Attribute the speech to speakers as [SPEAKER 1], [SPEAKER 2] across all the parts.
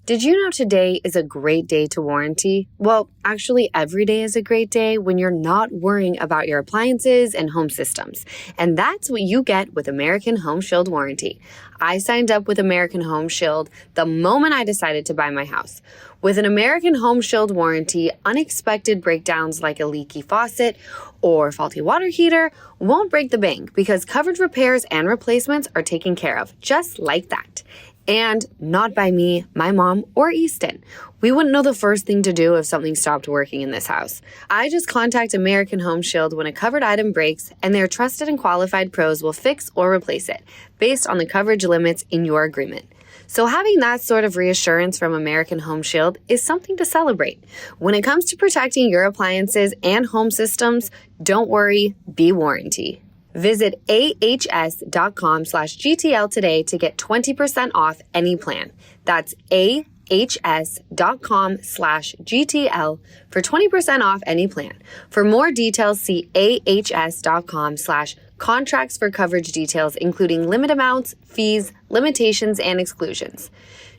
[SPEAKER 1] Did you know today is a great day to warranty? Well, actually, every day is a great day when you're not worrying about your appliances and home systems. And that's what you get with American Home Shield Warranty. I signed up with American Home Shield the moment I decided to buy my house. With an American Home Shield warranty, unexpected breakdowns like a leaky faucet or faulty water heater won't break the bank because covered repairs and replacements are taken care of, just like that. And not by me, my mom, or Easton. We wouldn't know the first thing to do if something stopped working in this house. I just contact American Home Shield when a covered item breaks, and their trusted and qualified pros will fix or replace it, based on the coverage limits in your agreement. So having that sort of reassurance from American Home Shield is something to celebrate. When it comes to protecting your appliances and home systems, don't worry, be warranty. Visit ahs.com/GTL today to get 20% off any plan. That's ahs.com/GTL for 20% off any plan. For more details, see ahs.com/contracts for coverage details, including limit amounts, fees, limitations, and exclusions.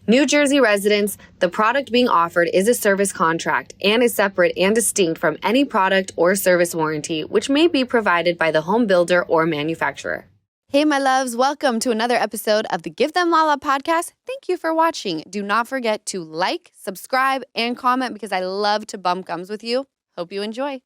[SPEAKER 1] New Jersey residents, the product being offered is a service contract and is separate and distinct from any product or service warranty, which may be provided by the home builder or manufacturer. Hey, my loves, welcome to another episode of the Give Them Lala podcast. Thank you for watching. Do not forget to like, subscribe, and comment because I love to bump gums with you. Hope you enjoy.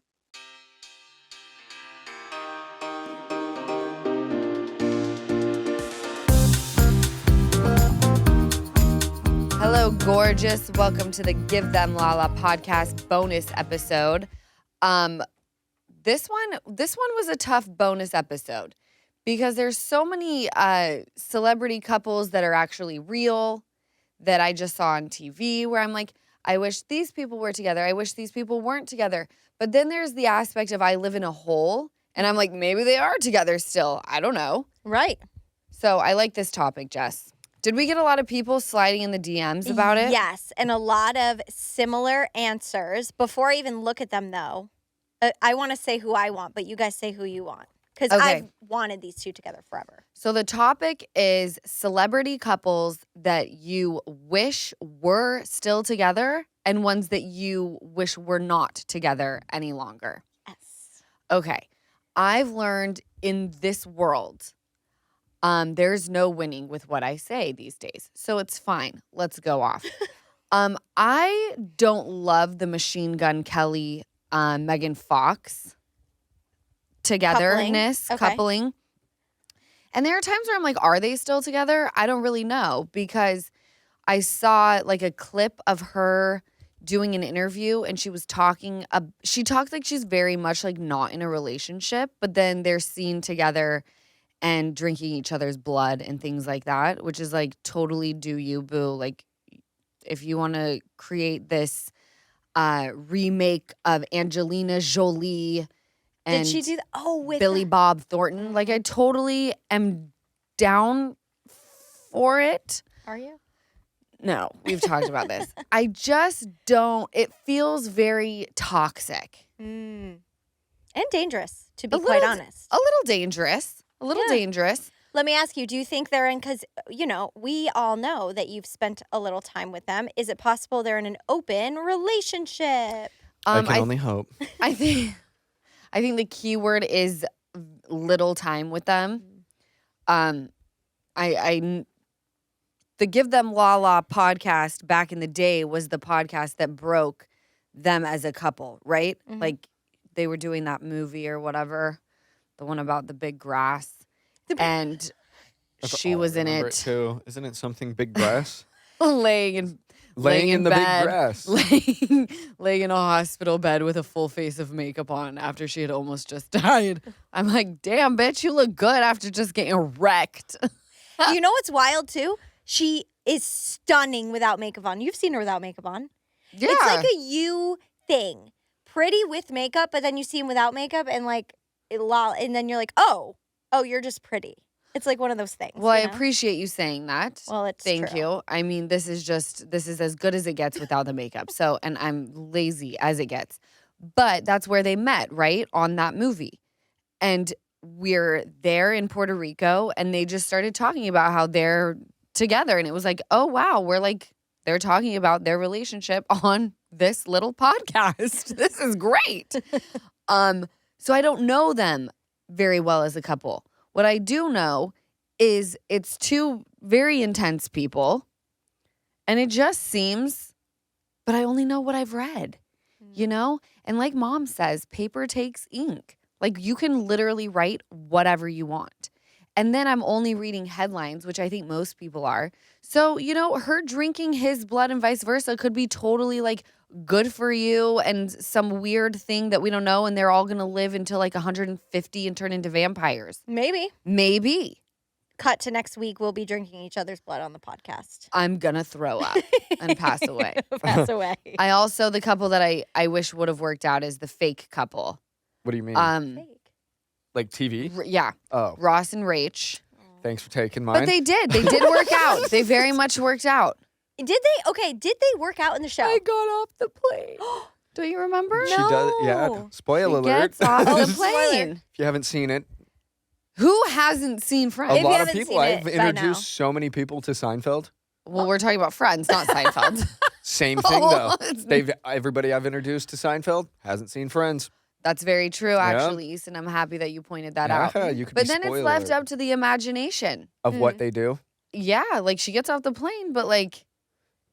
[SPEAKER 1] Hello, gorgeous. Welcome to the Give Them Lala podcast bonus episode. This one was a tough bonus episode because there's so many celebrity couples that are actually real that I just saw on TV where I'm like, I wish these people were together. I wish these people weren't together. But then there's the aspect of I live in a hole and I'm like, maybe they are together still. I don't know.
[SPEAKER 2] Right.
[SPEAKER 1] So I like this topic, Jess. Did we get a lot of people sliding in the DMs about it?
[SPEAKER 2] Yes, and a lot of similar answers. Before I even look at them, though, I want to say who I want, but you guys say who you want. Because I've wanted these two together forever.
[SPEAKER 1] So the topic is celebrity couples that you wish were still together and ones that you wish were not together any longer.
[SPEAKER 2] Yes.
[SPEAKER 1] Okay. I've learned in this world, there's no winning with what I say these days. So it's fine. Let's go off. I don't love the Machine Gun Kelly, Megan Fox togetherness, coupling. And there are times where I'm like, are they still together? I don't really know because I saw like a clip of her doing an interview and she was talking. She talked like she's very much like not in a relationship, but then they're seen together and drinking each other's blood and things like that, which is like totally do you, boo. Like if you want to create this remake of Angelina Jolie and
[SPEAKER 2] did she do that? Oh, with
[SPEAKER 1] Billy Bob Thornton, like I totally am down for it.
[SPEAKER 2] Are you?
[SPEAKER 1] No, we've talked about this. I just don't. It feels very toxic.
[SPEAKER 2] And dangerous, to be quite honest.
[SPEAKER 1] A little dangerous. A little dangerous.
[SPEAKER 2] Let me ask you, do you think they're in, because, you know, we all know that you've spent a little time with them. Is it possible they're in an open relationship?
[SPEAKER 3] I can only hope.
[SPEAKER 1] I think the key word is little time with them. The Give Them Lala podcast back in the day was the podcast that broke them as a couple, right? Mm-hmm. Like they were doing that movie or whatever. The one about the big grass. And she was in it.
[SPEAKER 3] Too. Isn't it something big grass?
[SPEAKER 1] laying in
[SPEAKER 3] the
[SPEAKER 1] bed,
[SPEAKER 3] big grass.
[SPEAKER 1] Laying in a hospital bed with a full face of makeup on after she had almost just died. I'm like, damn, bitch, you look good after just getting wrecked.
[SPEAKER 2] You know what's wild, too? She is stunning without makeup on. You've seen her without makeup on.
[SPEAKER 1] Yeah.
[SPEAKER 2] It's like a you thing. Pretty with makeup, but then you see him without makeup and like, and then you're like, oh, you're just pretty. It's like one of those things.
[SPEAKER 1] Well, I appreciate you saying that.
[SPEAKER 2] Well, it's
[SPEAKER 1] Thank
[SPEAKER 2] true.
[SPEAKER 1] you. I mean, this is as good as it gets without the makeup. So, and I'm lazy as it gets. But that's where they met, right? On that movie. And we're there in Puerto Rico and they just started talking about how they're together. And it was like, oh, wow, we're like
[SPEAKER 4] they're talking about their relationship on this little podcast. This is great. So I don't know them very well as a couple. What I do know is it's two very intense people, and it just seems, but I only know what I've read, you know? And like Mom says, paper takes ink. Like you can literally write whatever you want. And then I'm only reading headlines, which I think most people are. So, you know, her drinking his blood and vice versa could be totally like good for you and some weird thing that we don't know. And they're all going to live until like 150 and turn into vampires. Maybe.
[SPEAKER 2] Cut to next week. We'll be drinking each other's blood on the podcast.
[SPEAKER 4] I'm going to throw up and pass away.
[SPEAKER 2] I
[SPEAKER 4] also, the couple that I wish would have worked out is the fake couple.
[SPEAKER 3] What do you mean?
[SPEAKER 2] Fake.
[SPEAKER 3] Like TV?
[SPEAKER 4] Yeah.
[SPEAKER 3] Oh.
[SPEAKER 4] Ross and Rach.
[SPEAKER 3] Thanks for taking mine.
[SPEAKER 4] But they did. They did work out. They very much worked out.
[SPEAKER 2] Did they? Okay. Did they work out in the show?
[SPEAKER 4] I got off the plane. Do you remember?
[SPEAKER 3] She does. Yeah. Spoiler alert.
[SPEAKER 4] Gets off the
[SPEAKER 2] Spoiler.
[SPEAKER 4] plane.
[SPEAKER 3] If you haven't seen it,
[SPEAKER 4] Who hasn't seen Friends?
[SPEAKER 3] a
[SPEAKER 2] If you
[SPEAKER 3] lot of
[SPEAKER 2] haven't
[SPEAKER 3] people.
[SPEAKER 2] seen
[SPEAKER 3] I've
[SPEAKER 2] it by
[SPEAKER 3] introduced
[SPEAKER 2] now.
[SPEAKER 3] so many people to Seinfeld.
[SPEAKER 4] Well, we're talking about Friends, not Seinfeld.
[SPEAKER 3] Same thing though.
[SPEAKER 4] It's-
[SPEAKER 3] Everybody I've introduced to Seinfeld hasn't seen Friends.
[SPEAKER 4] That's very true, actually, Easton. I'm happy that you pointed that out.
[SPEAKER 3] Yeah, you could
[SPEAKER 4] But
[SPEAKER 3] be
[SPEAKER 4] then it's
[SPEAKER 3] spoiler
[SPEAKER 4] left
[SPEAKER 3] alert
[SPEAKER 4] up to the imagination.
[SPEAKER 3] of what they do.
[SPEAKER 4] Yeah, like she gets off the plane, but like,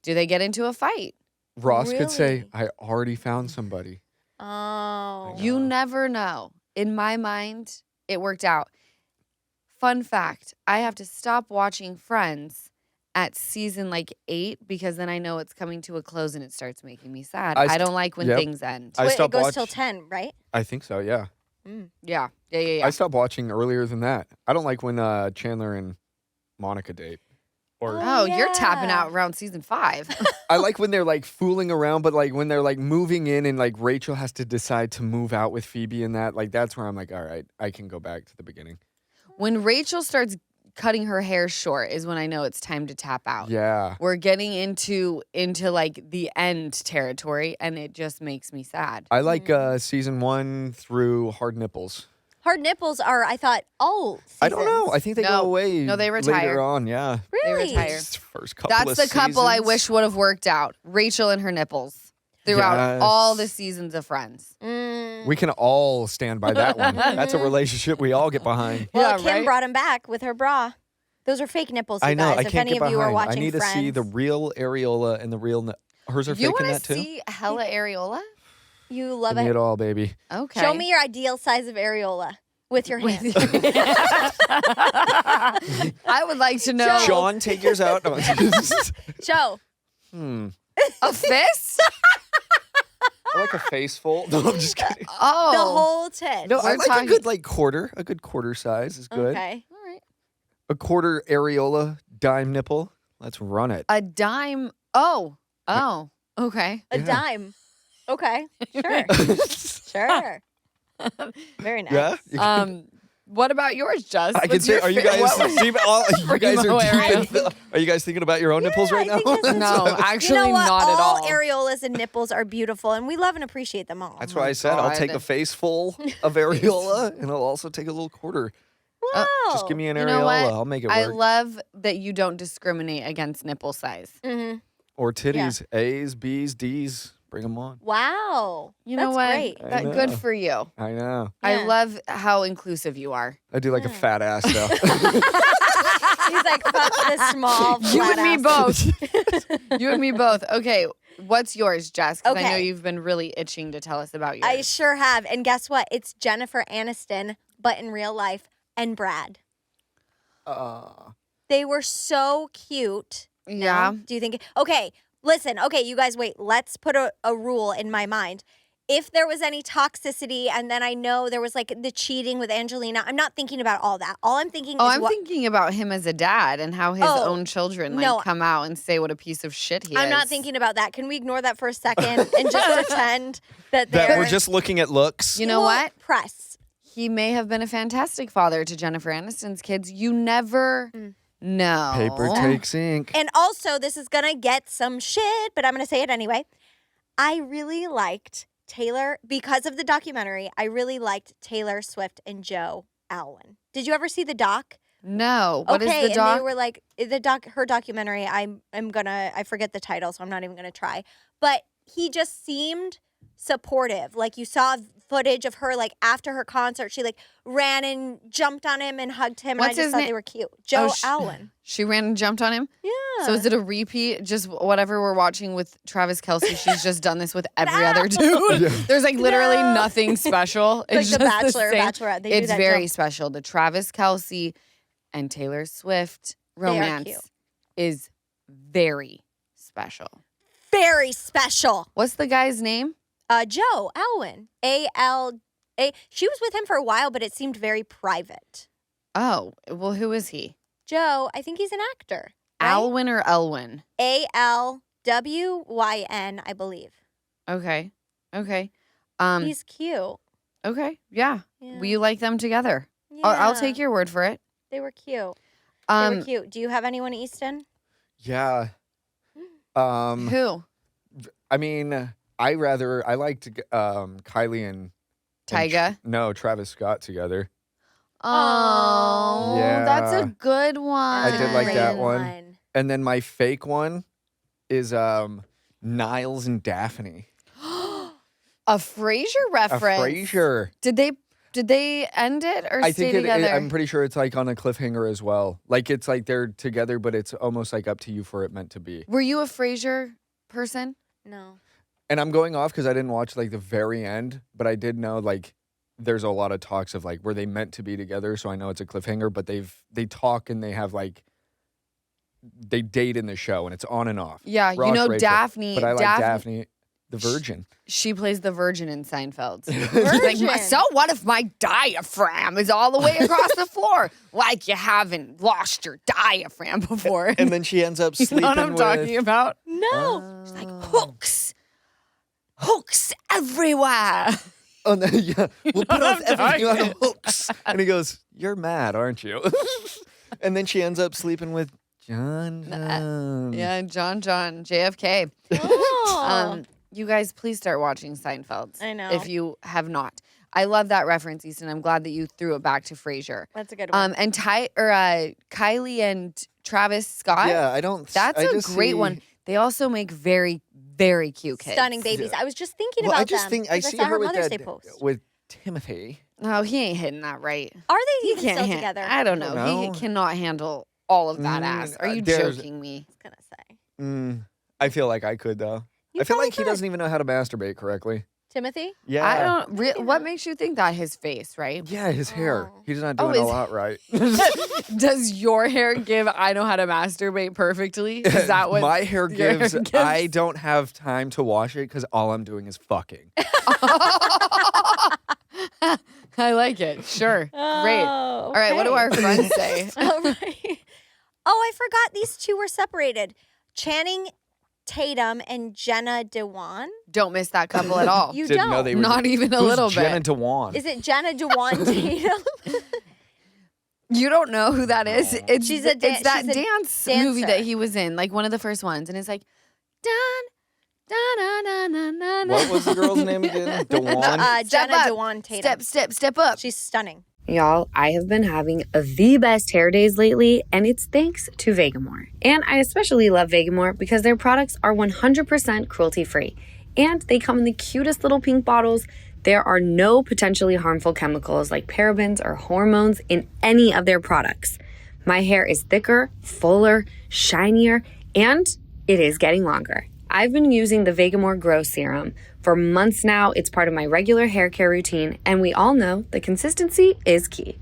[SPEAKER 4] do they get into a fight?
[SPEAKER 3] Ross could say,
[SPEAKER 2] Really?
[SPEAKER 3] "I already found somebody."
[SPEAKER 2] Oh.
[SPEAKER 4] You never know. In my mind, it worked out. Fun fact, I have to stop watching Friends at season like 8 because then I know it's coming to a close and it starts making me sad. I don't like when
[SPEAKER 3] yep.
[SPEAKER 4] things end.
[SPEAKER 3] I
[SPEAKER 2] Wait, it
[SPEAKER 3] stopped
[SPEAKER 2] goes
[SPEAKER 3] watch-
[SPEAKER 2] till 10, right?
[SPEAKER 3] I think so. Yeah.
[SPEAKER 4] Yeah.
[SPEAKER 3] I stopped watching earlier than that. I don't like when Chandler and Monica date. Or
[SPEAKER 4] Oh, you're tapping
[SPEAKER 2] yeah.
[SPEAKER 4] out around season 5.
[SPEAKER 3] I like when they're like fooling around, but like when they're like moving in and like Rachel has to decide to move out with Phoebe and that, like that's where I'm like, all right, I can go back to the beginning.
[SPEAKER 4] When Rachel starts cutting her hair short is when I know it's time to tap out.
[SPEAKER 3] Yeah.
[SPEAKER 4] We're getting into like the end territory and it just makes me sad.
[SPEAKER 3] I like season 1 through Hard Nipples.
[SPEAKER 2] Hard nipples are, I thought, all seasons.
[SPEAKER 3] I don't know. I think they
[SPEAKER 4] No.
[SPEAKER 3] go away
[SPEAKER 4] No, they retire.
[SPEAKER 3] later on. Yeah.
[SPEAKER 4] They
[SPEAKER 2] Really?
[SPEAKER 4] retire.
[SPEAKER 3] Just first couple
[SPEAKER 4] That's
[SPEAKER 3] of
[SPEAKER 4] the couple I
[SPEAKER 3] seasons.
[SPEAKER 4] wish would have worked out. Rachel and her nipples throughout
[SPEAKER 3] Yes.
[SPEAKER 4] all the seasons of Friends.
[SPEAKER 3] We can all stand by that one. That's a relationship we all get behind.
[SPEAKER 2] Well,
[SPEAKER 4] Yeah,
[SPEAKER 2] Kim
[SPEAKER 4] right?
[SPEAKER 2] brought him back with her bra. Those are fake nipples, you
[SPEAKER 3] I know.
[SPEAKER 2] guys.
[SPEAKER 3] I
[SPEAKER 2] If
[SPEAKER 3] can't
[SPEAKER 2] any
[SPEAKER 3] get
[SPEAKER 2] of you are
[SPEAKER 3] behind.
[SPEAKER 2] watching
[SPEAKER 3] I need to see the
[SPEAKER 2] Friends,
[SPEAKER 3] real areola and the real. Hers are
[SPEAKER 4] You
[SPEAKER 3] faking
[SPEAKER 4] want
[SPEAKER 3] that
[SPEAKER 4] to
[SPEAKER 3] too.
[SPEAKER 4] see hella areola?
[SPEAKER 2] you love
[SPEAKER 3] Give me
[SPEAKER 2] it.
[SPEAKER 3] it all, baby.
[SPEAKER 4] Okay.
[SPEAKER 2] Show me your ideal size of areola with your hand.
[SPEAKER 4] I would like to know
[SPEAKER 3] Sean, take yours out. No,
[SPEAKER 2] Show.
[SPEAKER 4] a fist.
[SPEAKER 3] I like a face full. No, I'm just kidding.
[SPEAKER 4] Oh,
[SPEAKER 2] The whole tit.
[SPEAKER 3] No, I
[SPEAKER 4] We're
[SPEAKER 3] like
[SPEAKER 4] talking-
[SPEAKER 3] a good like quarter. A good quarter size is good.
[SPEAKER 2] Okay.
[SPEAKER 4] all right.
[SPEAKER 3] A quarter areola dime nipple. Let's run it.
[SPEAKER 4] A dime. Oh, okay.
[SPEAKER 2] A
[SPEAKER 3] Yeah.
[SPEAKER 2] dime. Okay. Sure. Sure. Very nice.
[SPEAKER 3] Yeah. You can-
[SPEAKER 4] What about yours, Jess?
[SPEAKER 3] I can
[SPEAKER 4] What's
[SPEAKER 3] say.
[SPEAKER 4] your
[SPEAKER 3] Are you
[SPEAKER 4] fa-
[SPEAKER 3] guys?
[SPEAKER 4] what-
[SPEAKER 3] you guys
[SPEAKER 4] Primo
[SPEAKER 3] are deep
[SPEAKER 4] area.
[SPEAKER 3] in are you guys thinking about your own nipples right
[SPEAKER 2] I
[SPEAKER 3] now?
[SPEAKER 2] think this is-
[SPEAKER 4] No,
[SPEAKER 2] You
[SPEAKER 4] actually
[SPEAKER 2] know what?
[SPEAKER 4] not at all.
[SPEAKER 2] Areolas and nipples are beautiful, and we love and appreciate them all.
[SPEAKER 3] That's why I said I'll take a
[SPEAKER 4] God.
[SPEAKER 3] face full of areola, and I'll also take a little quarter.
[SPEAKER 2] Wow.
[SPEAKER 3] Just give me an
[SPEAKER 4] You
[SPEAKER 3] areola.
[SPEAKER 4] know what?
[SPEAKER 3] I'll make it
[SPEAKER 4] I
[SPEAKER 3] work.
[SPEAKER 4] love that you don't discriminate against nipple size.
[SPEAKER 2] Mhm.
[SPEAKER 3] Or titties, A's, B's, D's. Bring them on.
[SPEAKER 2] Wow.
[SPEAKER 4] You know
[SPEAKER 2] That's
[SPEAKER 4] what?
[SPEAKER 2] great.
[SPEAKER 3] I
[SPEAKER 4] That,
[SPEAKER 3] know.
[SPEAKER 4] good for you.
[SPEAKER 3] I know.
[SPEAKER 4] I
[SPEAKER 2] Yeah.
[SPEAKER 4] love how inclusive you are.
[SPEAKER 3] I do like a fat ass though.
[SPEAKER 2] He's like, fuck this small
[SPEAKER 4] You
[SPEAKER 2] flat
[SPEAKER 4] and me
[SPEAKER 2] ass.
[SPEAKER 4] both. You and me both. Okay, what's yours, Jess? Because I know
[SPEAKER 2] Okay.
[SPEAKER 4] you've been really itching to tell us about yours.
[SPEAKER 2] I sure have. And guess what? It's Jennifer Aniston, but in real life, and Brad. They were so cute. No?
[SPEAKER 4] Yeah.
[SPEAKER 2] Do you think? Okay, listen. Okay, you guys, wait. Let's put a rule in my mind. If there was any toxicity, and then I know there was like the cheating with Angelina, I'm not thinking about all that. All I'm thinking
[SPEAKER 4] Oh,
[SPEAKER 2] is
[SPEAKER 4] I'm
[SPEAKER 2] what.
[SPEAKER 4] thinking about him as a dad and how his
[SPEAKER 2] Oh,
[SPEAKER 4] own children like
[SPEAKER 2] no.
[SPEAKER 4] come out and say what a piece of shit he is.
[SPEAKER 2] I'm not thinking about that. Can we ignore that for a second and just pretend that they're
[SPEAKER 3] that we're just looking at looks.
[SPEAKER 4] You know
[SPEAKER 2] Well,
[SPEAKER 4] what?
[SPEAKER 2] Press.
[SPEAKER 4] He may have been a fantastic father to Jennifer Aniston's kids. You never know.
[SPEAKER 3] Paper takes ink.
[SPEAKER 2] And also, this is gonna get some shit, but I'm gonna say it anyway. I really liked Taylor because of the documentary. I really liked Taylor Swift and Joe Alwyn. Did you ever see the doc
[SPEAKER 4] No. What is
[SPEAKER 2] Okay,
[SPEAKER 4] the doc?
[SPEAKER 2] and they were like her documentary. I forget the title, so I'm not even gonna try. But he just seemed supportive. Like you saw footage of her like after her concert, she like ran and jumped on him and hugged him.
[SPEAKER 4] What's
[SPEAKER 2] and I
[SPEAKER 4] his
[SPEAKER 2] just thought
[SPEAKER 4] name?
[SPEAKER 2] they were cute. Joe
[SPEAKER 4] Oh,
[SPEAKER 2] Alwyn.
[SPEAKER 4] She ran and jumped on him?
[SPEAKER 2] Yeah.
[SPEAKER 4] So is it a repeat? Just whatever we're watching with Travis Kelce, she's just done this with every
[SPEAKER 2] No.
[SPEAKER 4] other dude.
[SPEAKER 3] Yeah.
[SPEAKER 4] There's like literally
[SPEAKER 2] No.
[SPEAKER 4] nothing special.
[SPEAKER 2] Like
[SPEAKER 4] It's
[SPEAKER 2] The
[SPEAKER 4] just
[SPEAKER 2] Bachelor or
[SPEAKER 4] same.
[SPEAKER 2] Bachelorette. They do
[SPEAKER 4] It's
[SPEAKER 2] that
[SPEAKER 4] very
[SPEAKER 2] jump.
[SPEAKER 4] special. The Travis Kelce and Taylor Swift
[SPEAKER 2] are cute.
[SPEAKER 4] romance is very special.
[SPEAKER 2] Very special.
[SPEAKER 4] What's the guy's name?
[SPEAKER 2] Joe Alwyn. A-L-A. She was with him for a while, but it seemed very private.
[SPEAKER 4] Oh, well, who is he?
[SPEAKER 2] Joe, I think he's an actor. Right?
[SPEAKER 4] Alwyn or Elwyn?
[SPEAKER 2] A-L-W-Y-N, I believe.
[SPEAKER 4] Okay.
[SPEAKER 2] He's cute.
[SPEAKER 4] Okay. Yeah.
[SPEAKER 2] Yeah.
[SPEAKER 4] Will you like them together?
[SPEAKER 2] Yeah.
[SPEAKER 4] I'll take your word for it.
[SPEAKER 2] They were cute. They were cute. Do you have anyone, Easton?
[SPEAKER 3] Yeah.
[SPEAKER 4] Who?
[SPEAKER 3] I mean, I liked Kylie and
[SPEAKER 4] Tyga?
[SPEAKER 3] No, Travis Scott together.
[SPEAKER 4] Oh,
[SPEAKER 3] Yeah.
[SPEAKER 4] that's a good one.
[SPEAKER 3] I did like that
[SPEAKER 2] Great
[SPEAKER 3] one. And then my fake one is Niles and Daphne.
[SPEAKER 4] A Frasier
[SPEAKER 3] A
[SPEAKER 4] reference.
[SPEAKER 3] Frasier.
[SPEAKER 4] Did they end it or
[SPEAKER 3] I
[SPEAKER 4] stay
[SPEAKER 3] think
[SPEAKER 4] together?
[SPEAKER 3] I'm pretty sure it's like on a cliffhanger as well. Like it's like they're together, but it's almost like up to you for it meant to be.
[SPEAKER 4] Were you a Frasier person?
[SPEAKER 2] No.
[SPEAKER 3] And I'm going off because I didn't watch like the very end, but I did know like there's a lot of talks of like were they meant to be together. So I know it's a cliffhanger, but they talk and they have like they date in the show and it's on and off.
[SPEAKER 4] Yeah,
[SPEAKER 3] Ross,
[SPEAKER 4] you know
[SPEAKER 3] Rachel.
[SPEAKER 4] Daphne.
[SPEAKER 3] But I like Daphne, the virgin.
[SPEAKER 4] She plays the virgin in Seinfeld.
[SPEAKER 2] Virgin.
[SPEAKER 4] She's like, so what if my diaphragm is all the way across the floor? Like you haven't lost your diaphragm before.
[SPEAKER 3] And then she ends up
[SPEAKER 4] You
[SPEAKER 3] sleeping
[SPEAKER 4] know what I'm
[SPEAKER 3] with.
[SPEAKER 4] talking about?
[SPEAKER 2] No.
[SPEAKER 4] She's like, hooks everywhere.
[SPEAKER 3] Oh, no, yeah. We'll put off
[SPEAKER 4] I'm
[SPEAKER 3] everything on
[SPEAKER 4] talking.
[SPEAKER 3] hooks. And he goes, "You're mad, aren't you?" And then she ends up sleeping with John.
[SPEAKER 4] Yeah, John, JFK.
[SPEAKER 2] Oh.
[SPEAKER 4] You guys, please start watching Seinfeld.
[SPEAKER 2] I know.
[SPEAKER 4] If you have not. I love that reference, Easton. I'm glad that you threw it back to Frasier.
[SPEAKER 2] That's a good one.
[SPEAKER 4] And Kylie and Travis Scott.
[SPEAKER 3] Yeah, I don't.
[SPEAKER 4] That's
[SPEAKER 3] I
[SPEAKER 4] a
[SPEAKER 3] just
[SPEAKER 4] great
[SPEAKER 3] see-
[SPEAKER 4] one. They also make very, very cute kids.
[SPEAKER 2] Stunning babies. I was just thinking
[SPEAKER 3] Well,
[SPEAKER 2] about
[SPEAKER 3] I just
[SPEAKER 2] them.
[SPEAKER 3] think I
[SPEAKER 2] 'cause
[SPEAKER 3] see
[SPEAKER 2] saw
[SPEAKER 3] her with
[SPEAKER 2] Mother's
[SPEAKER 3] that
[SPEAKER 2] Day post.
[SPEAKER 3] with Timothy.
[SPEAKER 4] No, he ain't hitting that right.
[SPEAKER 2] Are they
[SPEAKER 4] He
[SPEAKER 2] even
[SPEAKER 4] can't
[SPEAKER 2] still
[SPEAKER 4] han-
[SPEAKER 2] together?
[SPEAKER 4] I don't know.
[SPEAKER 3] No.
[SPEAKER 4] He cannot handle all of that ass. Are you
[SPEAKER 3] there's-
[SPEAKER 4] joking me?
[SPEAKER 2] I was gonna say.
[SPEAKER 3] I feel like I could though.
[SPEAKER 2] You
[SPEAKER 3] I feel
[SPEAKER 2] probably
[SPEAKER 3] like he
[SPEAKER 2] could.
[SPEAKER 3] doesn't even know how to masturbate correctly.
[SPEAKER 2] Timothy?
[SPEAKER 3] Yeah.
[SPEAKER 4] I don't. What makes you think that? His face, right?
[SPEAKER 3] Yeah, his hair.
[SPEAKER 2] Oh.
[SPEAKER 3] He's not
[SPEAKER 4] Oh,
[SPEAKER 3] doing a
[SPEAKER 4] his-
[SPEAKER 3] lot right.
[SPEAKER 4] Does your hair give I know how to masturbate perfectly? Is that what
[SPEAKER 3] my hair
[SPEAKER 4] your hair
[SPEAKER 3] gives?
[SPEAKER 4] gives?
[SPEAKER 3] I don't have time to wash it because all I'm doing is fucking.
[SPEAKER 4] I like it. Sure. Great.
[SPEAKER 2] Oh,
[SPEAKER 4] All right, what do our friends say?
[SPEAKER 2] All right. Oh, I forgot these two were separated. Channing Tatum and Jenna Dewan.
[SPEAKER 4] Don't miss that couple at all.
[SPEAKER 2] You
[SPEAKER 3] Didn't
[SPEAKER 2] don't.
[SPEAKER 3] know they were.
[SPEAKER 4] Not even a
[SPEAKER 3] Who's
[SPEAKER 4] little
[SPEAKER 3] Jenna
[SPEAKER 4] bit.
[SPEAKER 3] Dewan?
[SPEAKER 2] Is it Jenna Dewan Tatum?
[SPEAKER 4] You don't know who that is?
[SPEAKER 3] No.
[SPEAKER 4] It's
[SPEAKER 2] She's a
[SPEAKER 4] it's that
[SPEAKER 2] she's a
[SPEAKER 4] dance movie
[SPEAKER 2] dancer.
[SPEAKER 4] that he was in, like one of the first ones, and it's like, dun, dun, dun, dun, dun,
[SPEAKER 3] What was the girl's name again? Dewan.
[SPEAKER 4] Step
[SPEAKER 2] Jenna
[SPEAKER 4] up.
[SPEAKER 2] Dewan Tatum.
[SPEAKER 4] Step up.
[SPEAKER 2] She's stunning.
[SPEAKER 1] Y'all, I have been having the best hair days lately, and it's thanks to Vegamore. And I especially love Vegamore because their products are 100% cruelty-free. And they come in the cutest little pink bottles. There are no potentially harmful chemicals like parabens or hormones in any of their products. My hair is thicker, fuller, shinier, and it is getting longer. I've been using the Vegamore Grow Serum for months now. It's part of my regular hair care routine, and we all know the consistency is key.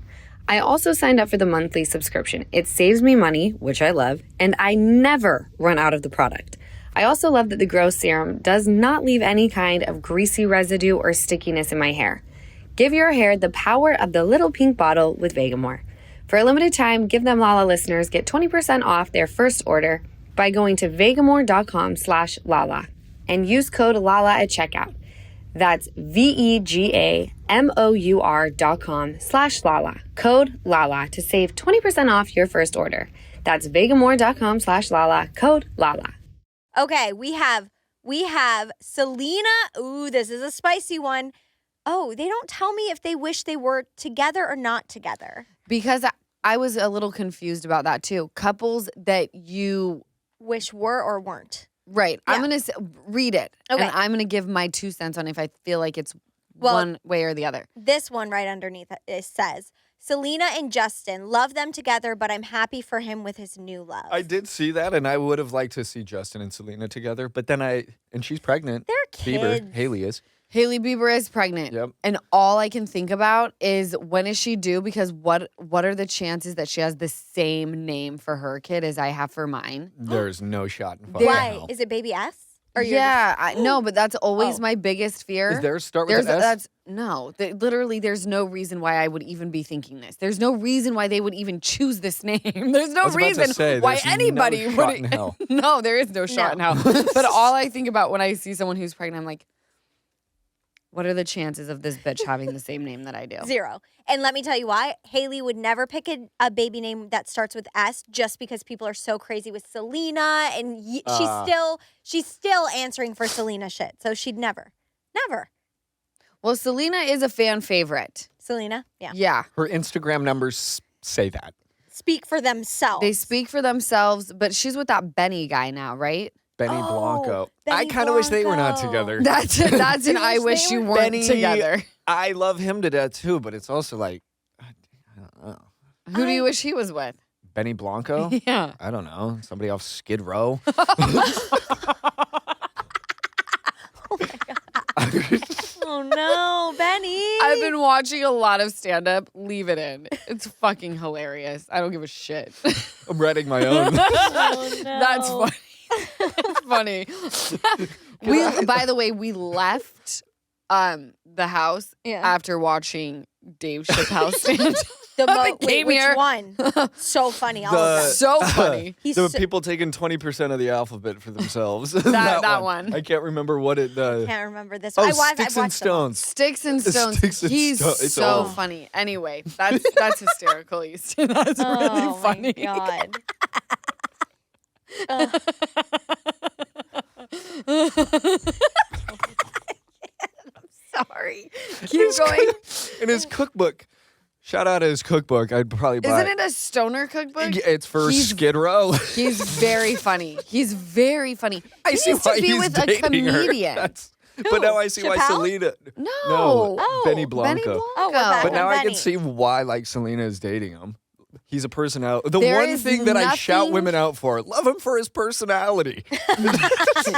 [SPEAKER 1] I also signed up for the monthly subscription. It saves me money, which I love, and I never run out of the product. I also love that the Grow Serum does not leave any kind of greasy residue or stickiness in my hair. Give your hair the power of the little pink bottle with Vegamore. For a limited time, Give Them Lala listeners get 20% off their first order by going to vegamore.com/Lala and use code LALA at checkout. That's vegamore.com/Lala. Code LALA to save 20% off your first order. That's vegamore.com/Lala. Code LALA.
[SPEAKER 2] Okay, we have Selena. Ooh, this is a spicy one. Oh, they don't tell me if they wish they were together or not together.
[SPEAKER 4] Because I was a little confused about that too. Couples that you
[SPEAKER 2] Wish were or weren't.
[SPEAKER 4] right.
[SPEAKER 2] Yeah.
[SPEAKER 4] I'm gonna read it,
[SPEAKER 2] Okay.
[SPEAKER 4] and I'm gonna give my 2 cents on if I feel like it's
[SPEAKER 2] Well,
[SPEAKER 4] one way or the other.
[SPEAKER 2] This one right underneath it says, Selena and Justin, love them together, but I'm happy for him with his new love.
[SPEAKER 3] I did see that, and I would have liked to see Justin and Selena together, but then and she's pregnant.
[SPEAKER 2] They're kids.
[SPEAKER 3] Bieber, Haley is.
[SPEAKER 4] Hailey Bieber is pregnant.
[SPEAKER 3] Yep.
[SPEAKER 4] And all I can think about is when is she due? Because what are the chances that she has the same name for her kid as I have for mine?
[SPEAKER 3] There's no shot in fucking
[SPEAKER 2] Why?
[SPEAKER 3] hell.
[SPEAKER 2] Is it baby S? Or
[SPEAKER 4] Yeah, I know, but that's always
[SPEAKER 2] Oh.
[SPEAKER 4] my biggest fear.
[SPEAKER 3] Is there a start with an S?
[SPEAKER 4] That's no. Literally, there's no reason why I would even be thinking this. There's no reason why they would even choose this name. There's no
[SPEAKER 3] I was about to
[SPEAKER 4] reason
[SPEAKER 3] say,
[SPEAKER 4] why
[SPEAKER 3] there's no
[SPEAKER 4] anybody
[SPEAKER 3] shot
[SPEAKER 4] would.
[SPEAKER 3] in hell.
[SPEAKER 4] No, there is no shot in hell. But all I think about when I see someone who's pregnant, I'm like, what are the chances of this bitch having the same name that I do?
[SPEAKER 2] 0. And let me tell you why. Haley would never pick a baby name that starts with S just because people are so crazy with Selena, and she's still answering for Selena shit. So she'd never.
[SPEAKER 4] Well, Selena is a fan favorite.
[SPEAKER 2] Selena, yeah.
[SPEAKER 4] Yeah.
[SPEAKER 3] Her Instagram numbers say that.
[SPEAKER 2] Speak for themselves.
[SPEAKER 4] They speak for themselves, but she's with that Benny guy now, right?
[SPEAKER 3] Benny
[SPEAKER 2] Oh,
[SPEAKER 3] Blanco.
[SPEAKER 2] Benny
[SPEAKER 3] I kind of wish they were not
[SPEAKER 2] Blanco.
[SPEAKER 3] together.
[SPEAKER 4] That's an
[SPEAKER 2] You
[SPEAKER 4] I
[SPEAKER 2] wish
[SPEAKER 4] wish
[SPEAKER 2] they
[SPEAKER 4] you
[SPEAKER 2] were-
[SPEAKER 4] weren't
[SPEAKER 3] Benny-
[SPEAKER 4] together.
[SPEAKER 3] I love him to death too, but it's also like, I don't know.
[SPEAKER 4] Who do you wish he was with?
[SPEAKER 3] Benny Blanco?
[SPEAKER 4] Yeah.
[SPEAKER 3] I don't know. Somebody off Skid Row?
[SPEAKER 2] Oh no, Benny.
[SPEAKER 4] I've been watching a lot of stand up. Leave it in. It's fucking hilarious. I don't give a shit.
[SPEAKER 3] I'm writing my own.
[SPEAKER 2] Oh, no.
[SPEAKER 4] That's funny. funny. By the way, we left the house
[SPEAKER 2] Yeah.
[SPEAKER 4] after watching Dave Chappelle stand.
[SPEAKER 2] Wait,
[SPEAKER 4] came
[SPEAKER 2] which
[SPEAKER 4] here.
[SPEAKER 2] one? So funny, all of them.
[SPEAKER 4] So funny.
[SPEAKER 2] He's
[SPEAKER 3] The
[SPEAKER 2] so-
[SPEAKER 3] people taking 20% of the alphabet for themselves.
[SPEAKER 4] That one.
[SPEAKER 3] I can't remember what it
[SPEAKER 2] Can't remember this
[SPEAKER 3] Oh,
[SPEAKER 2] one. I've
[SPEAKER 3] Sticks
[SPEAKER 2] watched
[SPEAKER 3] and
[SPEAKER 2] them all.
[SPEAKER 3] Stones.
[SPEAKER 4] Sticks and Stones.
[SPEAKER 3] Sticks and
[SPEAKER 4] He's
[SPEAKER 3] Stones. It's
[SPEAKER 4] so
[SPEAKER 3] old.
[SPEAKER 4] funny. Anyway, that's hysterical, Easton. That's really funny.
[SPEAKER 2] Oh my god.
[SPEAKER 4] Sorry. Keep going.
[SPEAKER 3] In his cookbook. Shout out to his cookbook. I'd probably buy
[SPEAKER 4] Isn't it a stoner cookbook?
[SPEAKER 3] Yeah, it's for
[SPEAKER 4] He's-
[SPEAKER 3] Skid Row.
[SPEAKER 4] He's very funny. He's very funny.
[SPEAKER 3] I
[SPEAKER 4] He
[SPEAKER 3] see
[SPEAKER 4] needs to
[SPEAKER 3] why
[SPEAKER 4] be
[SPEAKER 3] he's
[SPEAKER 4] with a
[SPEAKER 3] dating her.
[SPEAKER 4] comedian.
[SPEAKER 3] But now I see why
[SPEAKER 2] Chappelle?
[SPEAKER 3] Selena.
[SPEAKER 4] No.
[SPEAKER 3] No, Benny
[SPEAKER 4] Benny
[SPEAKER 3] Blanco.
[SPEAKER 4] Blanco.
[SPEAKER 2] Oh, we're back
[SPEAKER 3] But
[SPEAKER 2] on
[SPEAKER 3] now I
[SPEAKER 2] Benny.
[SPEAKER 3] can see why like Selena is dating him. He's a personality. The
[SPEAKER 4] There
[SPEAKER 3] one
[SPEAKER 4] is
[SPEAKER 3] thing that I shout
[SPEAKER 4] nothing-
[SPEAKER 3] women out for, love him for his personality.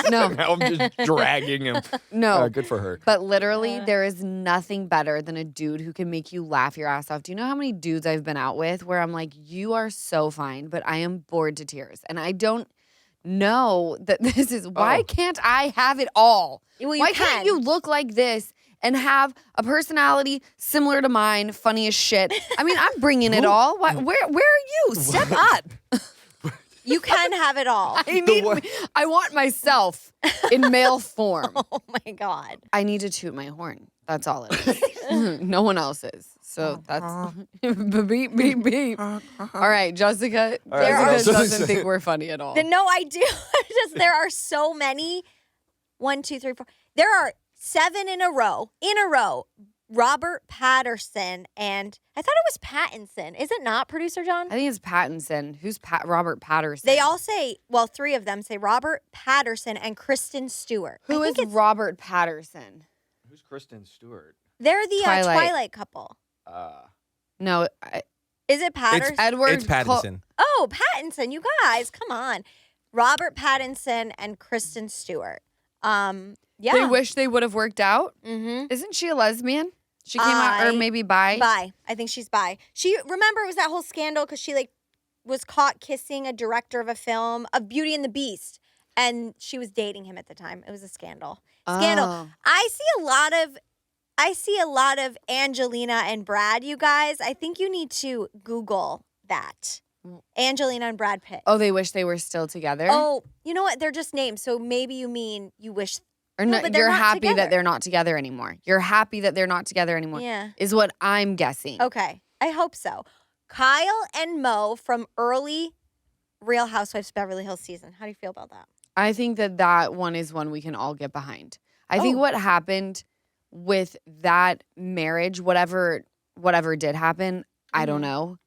[SPEAKER 4] No.
[SPEAKER 3] Now I'm just dragging him.
[SPEAKER 4] No.
[SPEAKER 3] Good for her.
[SPEAKER 4] But literally, there is nothing better than a dude who can make you laugh your ass off. Do you know how many dudes I've been out with where I'm like, you are so fine, but I am bored to tears. And I don't know that this is, why
[SPEAKER 3] Oh.
[SPEAKER 4] can't I have it all?
[SPEAKER 2] Well, you
[SPEAKER 4] Why
[SPEAKER 2] can.
[SPEAKER 4] can't you look like this and have a personality similar to mine, funny as shit? I mean, I'm bringing it all. Where are you? Step up.
[SPEAKER 2] You can have it all.
[SPEAKER 4] I want myself in male form.
[SPEAKER 2] Oh my god.
[SPEAKER 4] I need to toot my horn. That's all it is. No one else is. So that's beep, beep, beep. All right, Jessica.
[SPEAKER 3] All right,
[SPEAKER 4] Jessica
[SPEAKER 3] girls.
[SPEAKER 4] doesn't think we're funny at all.
[SPEAKER 2] No, I do. Just there are so many. 1, 2, 3, 4. There are 7 in a row. Robert Patterson and I thought it was Pattinson. Is it not, producer John?
[SPEAKER 4] I think it's Pattinson. Who's Robert Patterson?
[SPEAKER 2] They all say, well, 3 of them say Robert Patterson and Kristen Stewart.
[SPEAKER 4] Who
[SPEAKER 2] I
[SPEAKER 4] is
[SPEAKER 2] think it's,
[SPEAKER 4] Robert Patterson?
[SPEAKER 3] Who's Kristen Stewart?
[SPEAKER 2] they're the Twilight couple.
[SPEAKER 4] No,
[SPEAKER 2] Is it Patterson?
[SPEAKER 4] Edward.
[SPEAKER 5] It's Pattinson.
[SPEAKER 2] Oh, Pattinson, you guys, come on. Robert Pattinson and Kristen Stewart. Yeah.
[SPEAKER 4] They wish they would have worked out.
[SPEAKER 2] Mm-hmm.
[SPEAKER 4] Isn't she a lesbian? She came out, or maybe bi.
[SPEAKER 2] Bi. I think she's bi. Remember it was that whole scandal because she was caught kissing a director of a film of Beauty and the Beast, and she was dating him at the time. It was a scandal.
[SPEAKER 4] Oh.
[SPEAKER 2] I see a lot of Angelina and Brad, you guys. I think you need to Google that. Angelina and Brad Pitt.
[SPEAKER 4] Oh, they wish they were still together.
[SPEAKER 2] Oh, you know what? They're just names. So maybe you mean you wish.
[SPEAKER 4] or
[SPEAKER 2] no,
[SPEAKER 4] no,
[SPEAKER 2] but they're
[SPEAKER 4] you're
[SPEAKER 2] not
[SPEAKER 4] happy
[SPEAKER 2] together.
[SPEAKER 4] that they're not together anymore. You're happy that they're not together anymore.
[SPEAKER 2] Yeah.
[SPEAKER 4] Is what I'm guessing.
[SPEAKER 2] Okay. I hope so. Kyle and Mo from early Real Housewives Beverly Hills season. How do you feel about that?
[SPEAKER 4] I think that one is one we can all get behind. I think
[SPEAKER 2] Oh.
[SPEAKER 4] what happened with that marriage, whatever did happen, I don't know.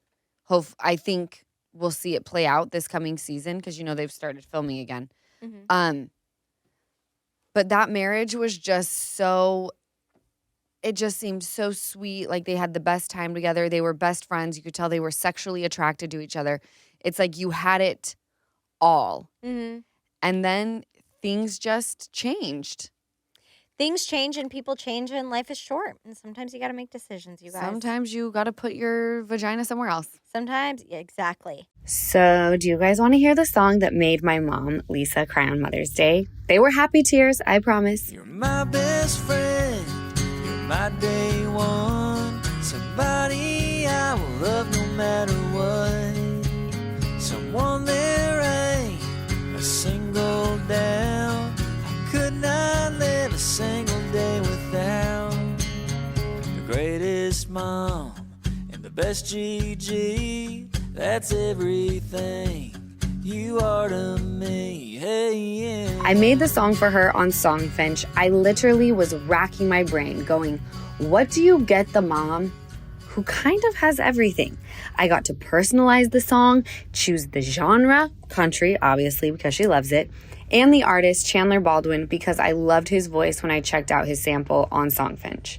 [SPEAKER 4] I think we'll see it play out this coming season because they've started filming again.
[SPEAKER 2] Mhm.
[SPEAKER 4] But that marriage was just so. It just seemed so sweet. Like they had the best time together. They were best friends. You could tell they were sexually attracted to each other. It's like you had it all.
[SPEAKER 2] Mhm.
[SPEAKER 4] And then things just changed.
[SPEAKER 2] Things change and people change and life is short. And sometimes you got to make decisions, you guys.
[SPEAKER 4] Sometimes you got to put your vagina somewhere else.
[SPEAKER 2] Sometimes, yeah, exactly.
[SPEAKER 1] So, do you guys want to hear the song that made my mom, Lisa, cry on Mother's Day? They were happy tears, I promise.
[SPEAKER 5] You're my best friend, you're my day one. Somebody I will love no matter what. Someone there ain't a single doubt. I could not live a single day without the greatest mom and the best GG. That's everything you are to me. Hey, yeah.
[SPEAKER 1] I made the song for her on Songfinch. I literally was racking my brain going, what do you get the mom who kind of has everything? I got to personalize the song, choose the genre, country, obviously, because she loves it, and the artist, Chandler Baldwin, because I loved his voice when I checked out his sample on Songfinch.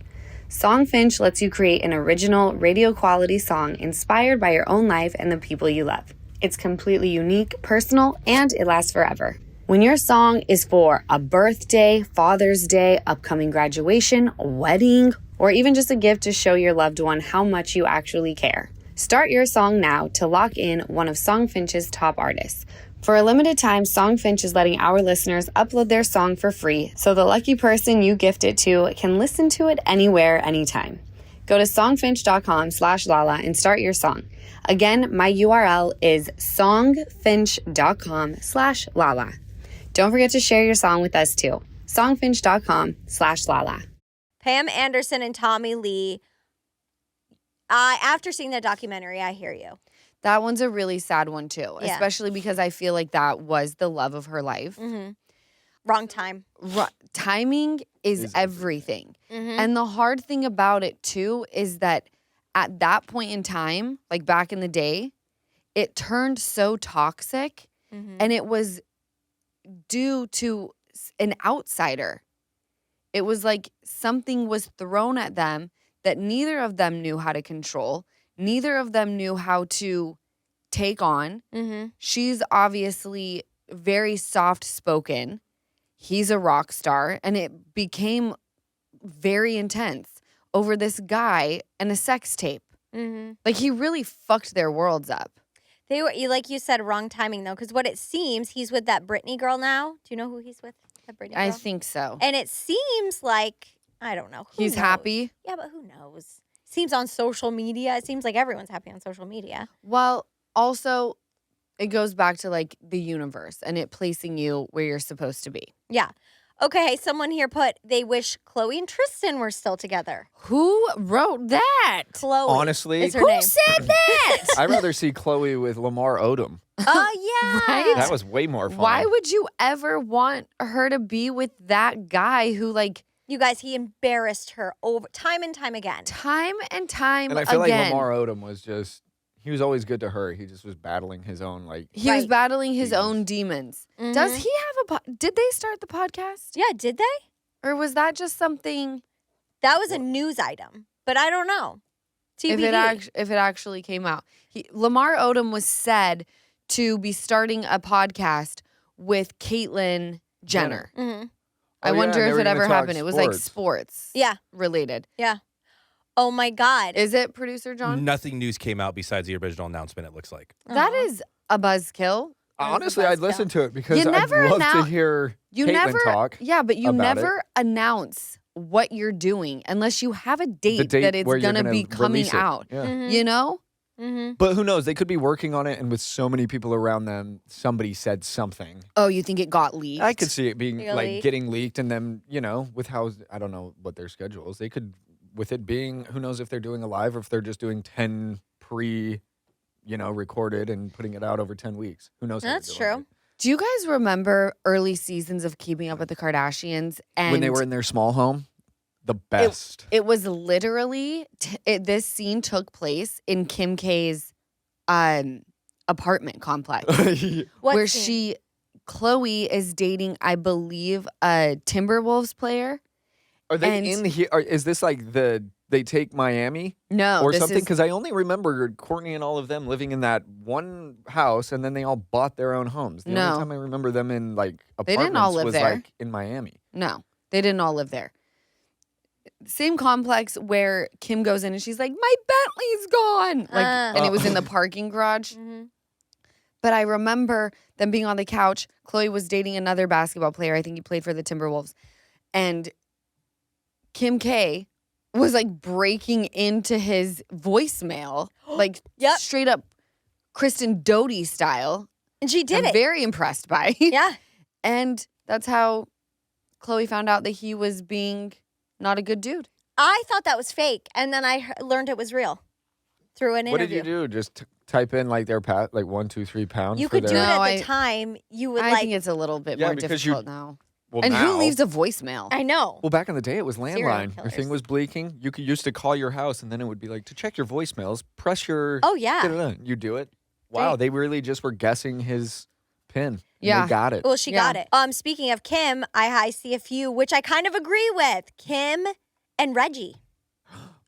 [SPEAKER 1] Songfinch lets you create an original, radio-quality song inspired by your own life and the people you love. It's completely unique, personal, and it lasts forever. When your song is for a birthday, Father's Day, upcoming graduation, wedding, or even just a gift to show your loved one how much you actually care, start your song now to lock in one of Songfinch's top artists. For a limited time, Songfinch is letting our listeners upload their song for free, so the lucky person you gift it to can listen to it anywhere, anytime. Go to songfinch.com/Lala and start your song. Again, my URL is songfinch.com/Lala. Don't forget to share your song with us too. songfinch.com/Lala.
[SPEAKER 2] Pam Anderson and Tommy Lee. After seeing that documentary, I hear you.
[SPEAKER 4] That one's a really sad one too,
[SPEAKER 2] Yeah.
[SPEAKER 4] especially because I feel like that was the love of her life.
[SPEAKER 2] Mm-hmm. Wrong time.
[SPEAKER 4] Timing is everything.
[SPEAKER 2] Mm-hmm.
[SPEAKER 4] And the hard thing about it too is that at that point in time, like back in the day, it turned so toxic
[SPEAKER 2] Mm-hmm.
[SPEAKER 4] and it was due to an outsider. It was like something was thrown at them that neither of them knew how to control. Neither of them knew how to take on.
[SPEAKER 2] Mm-hmm.
[SPEAKER 4] She's obviously very soft-spoken. He's a rock star. And it became very intense over this guy and a sex tape.
[SPEAKER 2] Mm-hmm.
[SPEAKER 4] Like, he really fucked their worlds up.
[SPEAKER 2] They were, like you said, wrong timing though, because what it seems, he's with that Britney girl now. Do you know who he's with? That Britney girl?
[SPEAKER 4] I think so.
[SPEAKER 2] And it seems like, I don't know. Who
[SPEAKER 4] He's
[SPEAKER 2] knows?
[SPEAKER 4] happy.
[SPEAKER 2] Yeah, but who knows? Seems on social media. It seems like everyone's happy on social media.
[SPEAKER 4] Well, also, it goes back to like the universe and it placing you where you're supposed to be.
[SPEAKER 2] Yeah. Okay, someone here put, they wish Chloe and Tristan were still together.
[SPEAKER 4] Who wrote that?
[SPEAKER 2] Chloe
[SPEAKER 3] Honestly,
[SPEAKER 2] is her
[SPEAKER 4] Who
[SPEAKER 2] name.
[SPEAKER 4] said that?
[SPEAKER 3] I'd rather see Chloe with Lamar Odom.
[SPEAKER 2] Oh, yeah.
[SPEAKER 4] Right?
[SPEAKER 3] That was way more fun.
[SPEAKER 4] Why would you ever want her to be with that guy who, like,
[SPEAKER 2] You guys, he embarrassed her over time and time again.
[SPEAKER 4] time and time
[SPEAKER 3] And I feel
[SPEAKER 4] again,
[SPEAKER 3] like Lamar Odom was just, he was always good to her. He just was battling his own, like,
[SPEAKER 4] he was
[SPEAKER 2] Right.
[SPEAKER 4] battling his
[SPEAKER 3] Demons.
[SPEAKER 4] own demons.
[SPEAKER 2] Mhm.
[SPEAKER 4] Does he have did they start the podcast?
[SPEAKER 2] Yeah, did they?
[SPEAKER 4] Or was that just something,
[SPEAKER 2] That was a news item, but I don't know. TBD.
[SPEAKER 4] if it actually came out? Lamar Odom was said to be starting a podcast with Caitlyn Jenner.
[SPEAKER 2] Mhm.
[SPEAKER 4] I
[SPEAKER 3] Oh, yeah,
[SPEAKER 4] wonder
[SPEAKER 3] and they
[SPEAKER 4] if
[SPEAKER 3] were
[SPEAKER 4] it
[SPEAKER 3] gonna
[SPEAKER 4] ever
[SPEAKER 3] talk
[SPEAKER 4] happened. It was like
[SPEAKER 3] sports.
[SPEAKER 4] sports
[SPEAKER 2] Yeah.
[SPEAKER 4] related.
[SPEAKER 2] Oh, my God.
[SPEAKER 4] Is it, producer John?
[SPEAKER 6] Nothing news came out besides the original announcement, it looks like.
[SPEAKER 4] That
[SPEAKER 2] Aw.
[SPEAKER 4] is a buzzkill.
[SPEAKER 3] honestly,
[SPEAKER 2] a
[SPEAKER 3] I'd
[SPEAKER 2] buzzkill.
[SPEAKER 3] listen to it because
[SPEAKER 4] You
[SPEAKER 3] I'd
[SPEAKER 4] never
[SPEAKER 3] love to
[SPEAKER 4] announce-
[SPEAKER 3] hear
[SPEAKER 4] You
[SPEAKER 3] Caitlyn
[SPEAKER 4] never
[SPEAKER 3] talk.
[SPEAKER 4] Yeah, but you
[SPEAKER 3] about
[SPEAKER 4] never announce what you're doing unless you have a
[SPEAKER 3] The
[SPEAKER 4] date,
[SPEAKER 3] date
[SPEAKER 4] that it's
[SPEAKER 3] where you're
[SPEAKER 4] gonna be
[SPEAKER 3] gonna
[SPEAKER 4] coming
[SPEAKER 3] release it.
[SPEAKER 4] out.
[SPEAKER 3] Yeah.
[SPEAKER 2] Mhm.
[SPEAKER 4] You know?
[SPEAKER 2] Mhm.
[SPEAKER 3] But who knows? They could be working on it, and with so many people around them, somebody said something.
[SPEAKER 4] Oh, you think it got leaked?
[SPEAKER 3] I could see it being
[SPEAKER 2] Like a
[SPEAKER 3] like
[SPEAKER 2] leak.
[SPEAKER 3] getting leaked, and then with how I don't know what their schedule is. They could, with it being, who knows if they're doing a live or if they're just doing 10 recorded and putting it out over 10 weeks. Who knows? how they're
[SPEAKER 2] That's
[SPEAKER 3] doing
[SPEAKER 2] true.
[SPEAKER 4] Do you guys remember early seasons of Keeping Up with the Kardashians?
[SPEAKER 3] it.
[SPEAKER 4] And
[SPEAKER 3] When they were in their small home, the best.
[SPEAKER 4] it was literally this scene took place in Kim K's apartment complex
[SPEAKER 2] What
[SPEAKER 4] where
[SPEAKER 2] scene?
[SPEAKER 4] Chloe is dating, I believe, a Timberwolves player.
[SPEAKER 3] Are they
[SPEAKER 4] And-
[SPEAKER 3] in here? Is this like they take Miami
[SPEAKER 4] No,
[SPEAKER 3] or
[SPEAKER 4] this
[SPEAKER 3] something?
[SPEAKER 4] is
[SPEAKER 3] Because I only remember Courtney and all of them living in that one house, and then they all bought their own homes. The
[SPEAKER 4] No.
[SPEAKER 3] only time I remember them in like apartments
[SPEAKER 4] They didn't all live
[SPEAKER 3] was
[SPEAKER 4] there.
[SPEAKER 3] like in Miami.
[SPEAKER 4] no, they didn't all live there. Same complex where Kim goes in and she's like, my Bentley's gone. Like, and it was in the parking garage.
[SPEAKER 2] Mhm.
[SPEAKER 4] But I remember them being on the couch. Chloe was dating another basketball player. I think he played for the Timberwolves. And Kim K was like breaking into his voicemail, like
[SPEAKER 2] Yep.
[SPEAKER 4] straight up Kristen Doty style.
[SPEAKER 2] And she did
[SPEAKER 4] I'm
[SPEAKER 2] it.
[SPEAKER 4] very impressed by.
[SPEAKER 2] Yeah.
[SPEAKER 4] And that's how Chloe found out that he was being not a good dude.
[SPEAKER 2] I thought that was fake, and then I learned it was real through an
[SPEAKER 3] What did
[SPEAKER 2] interview.
[SPEAKER 3] you do? Just type in like their like 1, 2, 3 pounds.
[SPEAKER 2] You
[SPEAKER 3] for
[SPEAKER 2] could do
[SPEAKER 3] their-
[SPEAKER 2] it
[SPEAKER 4] No,
[SPEAKER 2] at the
[SPEAKER 4] I-
[SPEAKER 2] time. You would
[SPEAKER 4] I
[SPEAKER 2] like.
[SPEAKER 4] think it's a little bit
[SPEAKER 3] Yeah,
[SPEAKER 4] more
[SPEAKER 3] because
[SPEAKER 4] difficult now.
[SPEAKER 3] Well,
[SPEAKER 4] And
[SPEAKER 3] now,
[SPEAKER 4] who leaves a voicemail?
[SPEAKER 2] I know.
[SPEAKER 3] Well, back in the day, it was
[SPEAKER 2] Serial
[SPEAKER 3] landline. Your thing
[SPEAKER 2] killers.
[SPEAKER 3] was bleaking. You could used to call your house, and then it would be like, to check your voicemails, press your.
[SPEAKER 2] Oh yeah.
[SPEAKER 3] da-da-da. You do it. Wow, they really just were guessing his pin. And
[SPEAKER 4] Yeah.
[SPEAKER 3] they got it.
[SPEAKER 2] Well, she
[SPEAKER 4] Yeah.
[SPEAKER 2] got it. Speaking of Kim, I see a few which I kind of agree with. Kim and Reggie.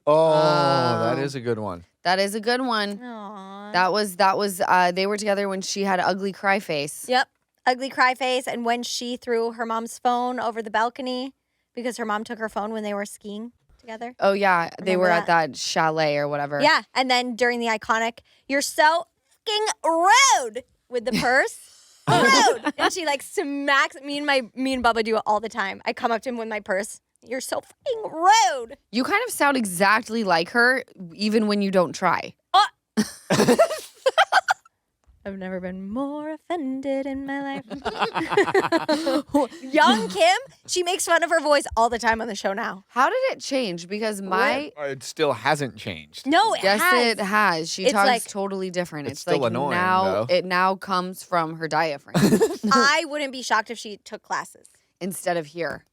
[SPEAKER 3] Oh, that is a good one.
[SPEAKER 4] That is a good one.
[SPEAKER 2] Aww.
[SPEAKER 4] That was they were together when she had ugly cry face.
[SPEAKER 2] Yep. Ugly cry face, and when she threw her mom's phone over the balcony because her mom took her phone when they were skiing together.
[SPEAKER 4] Oh yeah, they
[SPEAKER 2] Remember
[SPEAKER 4] were at that chalet or whatever.
[SPEAKER 2] Yeah, and then during the iconic, "You're so fucking rude" with the purse. Rude, and she like smacks me and Bubba do it all the time. I come up to him with my purse. "You're so fucking rude."
[SPEAKER 4] You kind of sound exactly like her, even when you don't try.
[SPEAKER 2] I've never been more offended in my life. Young Kim, she makes fun of her voice all the time on the show now.
[SPEAKER 4] How did it change? Because
[SPEAKER 3] It still hasn't changed.
[SPEAKER 2] No, it
[SPEAKER 4] yes,
[SPEAKER 2] has.
[SPEAKER 4] it has. She
[SPEAKER 2] It's
[SPEAKER 4] talks
[SPEAKER 2] like-
[SPEAKER 4] totally different.
[SPEAKER 3] It's
[SPEAKER 4] It's
[SPEAKER 3] still
[SPEAKER 4] like
[SPEAKER 3] annoying,
[SPEAKER 4] now
[SPEAKER 3] though.
[SPEAKER 4] it now comes from her diaphragm
[SPEAKER 2] I wouldn't be shocked if she took classes.
[SPEAKER 4] instead of here.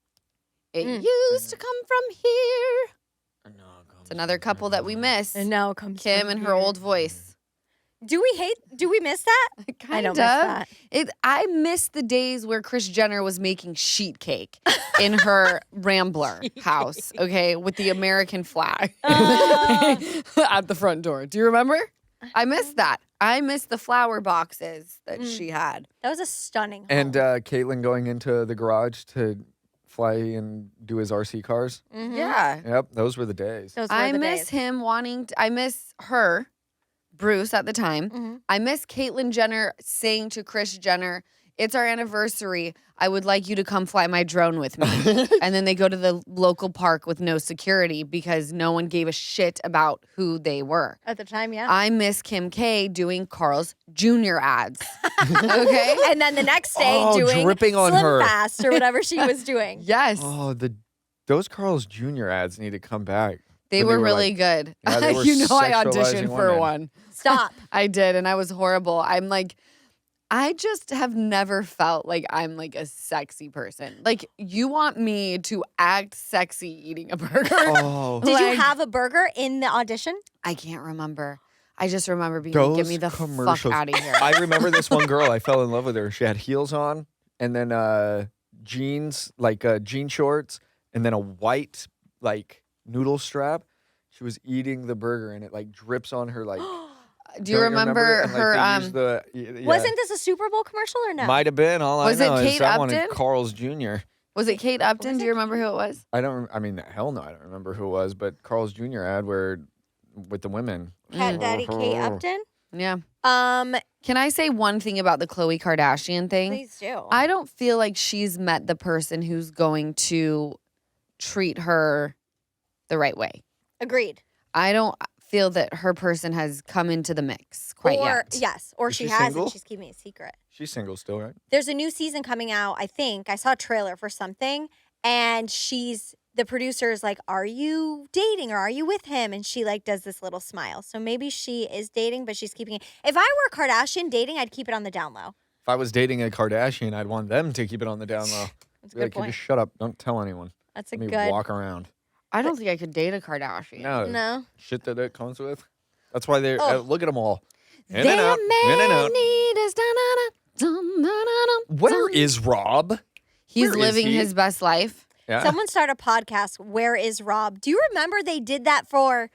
[SPEAKER 4] It
[SPEAKER 2] Mm.
[SPEAKER 4] used to come from here. It's another couple that we miss.
[SPEAKER 2] And now it comes
[SPEAKER 4] Kim
[SPEAKER 2] from
[SPEAKER 4] and
[SPEAKER 2] here.
[SPEAKER 4] her old voice.
[SPEAKER 2] Do we miss that?
[SPEAKER 4] Kind
[SPEAKER 2] I don't
[SPEAKER 4] of.
[SPEAKER 2] miss that.
[SPEAKER 4] I miss the days where Kris Jenner was making sheet cake in her Rambler house, okay, with the American flag at the front door. Do you remember? I miss that. I miss the flower boxes that she had.
[SPEAKER 2] That was a stunning home.
[SPEAKER 3] And Caitlin going into the garage to fly and do his RC cars.
[SPEAKER 2] Mhm.
[SPEAKER 4] Yeah.
[SPEAKER 3] Yep, those were the days.
[SPEAKER 2] Those were
[SPEAKER 4] I
[SPEAKER 2] the
[SPEAKER 4] miss
[SPEAKER 2] days.
[SPEAKER 4] him wanting I miss her, Bruce at the time.
[SPEAKER 2] Mhm.
[SPEAKER 4] I miss Caitlyn Jenner saying to Kris Jenner, "It's our anniversary. I would like you to come fly my drone with me." And then they go to the local park with no security because no one gave a shit about who they were.
[SPEAKER 2] At the time, yeah.
[SPEAKER 4] I miss Kim K doing Carl's Jr. ads. Okay?
[SPEAKER 2] And then the next day
[SPEAKER 3] Oh,
[SPEAKER 2] doing
[SPEAKER 3] dripping on
[SPEAKER 2] Slim
[SPEAKER 3] her.
[SPEAKER 2] Fast or whatever she was doing.
[SPEAKER 4] Yes.
[SPEAKER 3] Oh, those Carl's Jr. ads need to come back.
[SPEAKER 4] They
[SPEAKER 3] when
[SPEAKER 4] were really
[SPEAKER 3] like-
[SPEAKER 4] good.
[SPEAKER 3] Yeah, they were
[SPEAKER 4] You know, I
[SPEAKER 3] sexualizing
[SPEAKER 4] auditioned for
[SPEAKER 3] women.
[SPEAKER 4] one.
[SPEAKER 2] Stop.
[SPEAKER 4] I did, and I was horrible. I'm like, I just have never felt like I'm like a sexy person. Like, you want me to act sexy eating a burger?
[SPEAKER 3] Oh,
[SPEAKER 2] Did you
[SPEAKER 4] Like-
[SPEAKER 2] have a burger in the audition?
[SPEAKER 4] I can't remember. I just remember being like, get
[SPEAKER 3] those
[SPEAKER 4] me the fuck
[SPEAKER 3] commercials.
[SPEAKER 4] out of here.
[SPEAKER 3] I remember this one girl. I fell in love with her. She had heels on, and then jeans, like jean shorts, and then a white like noodle strap. She was eating the burger, and it like drips on her. Like,
[SPEAKER 4] Do you
[SPEAKER 3] don't
[SPEAKER 4] remember
[SPEAKER 3] And, like,
[SPEAKER 4] her?
[SPEAKER 3] they used the, yeah.
[SPEAKER 2] Wasn't this a Super Bowl commercial or no?
[SPEAKER 3] Might have been. All
[SPEAKER 4] Was
[SPEAKER 3] I
[SPEAKER 4] it
[SPEAKER 3] know
[SPEAKER 4] Kate
[SPEAKER 3] is I wanted
[SPEAKER 4] Upton?
[SPEAKER 3] Carl's Jr.
[SPEAKER 4] Was it Kate Upton?
[SPEAKER 2] Was
[SPEAKER 4] Do
[SPEAKER 2] it
[SPEAKER 4] you remember who it was?
[SPEAKER 3] I don't. I mean, hell no, I don't remember who it was, but Carl's Jr. ad where with the women.
[SPEAKER 2] Cat Daddy Kate Upton?
[SPEAKER 4] Yeah.
[SPEAKER 2] Um,
[SPEAKER 4] Can I say one thing about the Khloe Kardashian thing?
[SPEAKER 2] please do.
[SPEAKER 4] I don't feel like she's met the person who's going to treat her the right way.
[SPEAKER 2] Agreed.
[SPEAKER 4] I don't feel that her person has come into the mix quite
[SPEAKER 2] or
[SPEAKER 4] yet.
[SPEAKER 2] yes, or
[SPEAKER 3] Is
[SPEAKER 2] she
[SPEAKER 3] she
[SPEAKER 2] hasn't.
[SPEAKER 3] single?
[SPEAKER 2] She's keeping it secret.
[SPEAKER 3] She's single still, right?
[SPEAKER 2] There's a new season coming out, I think. I saw a trailer for something, and the producer's like, "Are you dating or are you with him?" And she like does this little smile. So maybe she is dating, but she's keeping it. If I were a Kardashian dating, I'd keep it on the down low.
[SPEAKER 3] If I was dating a Kardashian, I'd want them to keep it on the down low.
[SPEAKER 2] That's a
[SPEAKER 3] Be
[SPEAKER 2] good
[SPEAKER 3] like, you
[SPEAKER 2] point.
[SPEAKER 3] just shut up. Don't tell anyone.
[SPEAKER 2] That's a
[SPEAKER 3] Let me
[SPEAKER 2] good.
[SPEAKER 3] walk around.
[SPEAKER 4] I don't think I could date a Kardashian.
[SPEAKER 3] No,
[SPEAKER 2] No.
[SPEAKER 3] shit that it comes with. That's why they're
[SPEAKER 2] Oh.
[SPEAKER 3] look at them all. In and out. In and out. Where
[SPEAKER 4] Where
[SPEAKER 3] is Rob?
[SPEAKER 4] He's
[SPEAKER 3] Where is
[SPEAKER 4] living
[SPEAKER 3] he?
[SPEAKER 4] his best life.
[SPEAKER 3] Yeah.
[SPEAKER 2] Someone start a podcast. Where is Rob? Do you remember they did that for?